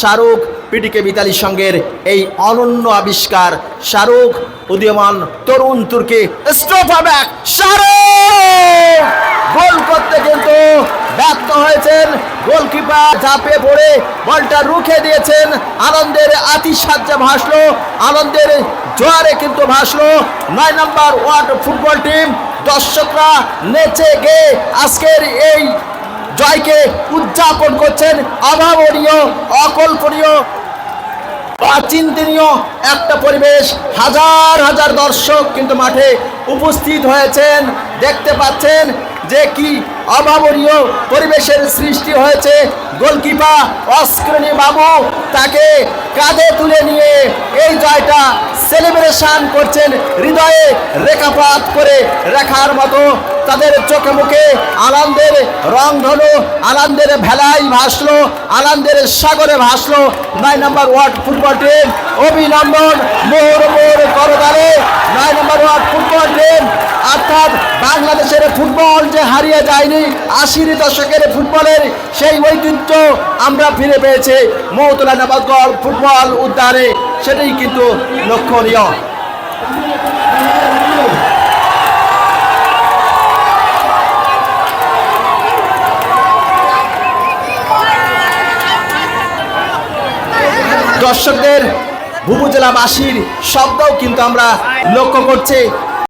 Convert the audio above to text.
শাহরুখ পিটিকে মিতালি সঙ্গের এই অনন্য আবিষ্কার। শাহরুখ উদীয়মান তরুণ তুর্কি স্ট্রোক ব্যাক, শাহরুখ গোল করতে কিন্তু ব্যর্থ হয়েছেন। গোলকিপার ঝাঁপিয়ে পড়ে বলটা রুখে দিয়েছেন। আনন্দের আতিশয্যে ভাসলো, আনন্দের জোয়ারে কিন্তু ভাসলো 9 নম্বর ওয়ার্ড ফুটবল টিম। দর্শকরা নেচে গেয়ে আজকের এই জয়কে উদযাপন করছেন। অভাবনীয়, অকল্পনীয়, অচিন্তনীয় একটা পরিবেশ। হাজার হাজার দর্শক কিন্তু মাঠে উপস্থিত হয়েছেন। দেখতে পাচ্ছেন যে কি অভাবনীয় পরিবেশের সৃষ্টি হয়েছে। গোলকিপার অস্ক্রনী বাবু তাকে কাঁধে তুলে নিয়ে এই জয়টা সেলিব্রেশন করছেন। হৃদয়ে রেখাপাত করে রাখার মতো তাদের চোখে মুখে আনন্দের রংধনু, আনন্দের ভেলায় ভাসলো, আনন্দের সাগরে ভাসলো 9 নম্বর ওয়ার্ড ফুটবল টিম। অভিনন্দন মোহর করতালে 9 নম্বর ওয়ার্ড ফুটবল টিম। অর্থাৎ বাংলাদেশের ফুটবল যে হারিয়ে যায়নি, 80 দশকের ফুটবলের সেই ঐতিহ্য আমরা ফিরে পেয়েছি মৌতলা নবাবগঞ্জ ফুটবল উদ্যানে, সেটাই কিন্তু লক্ষণীয়। দর্শকদের ভুবুজেলাবাসীর শব্দও কিন্তু আমরা লক্ষ্য করছি।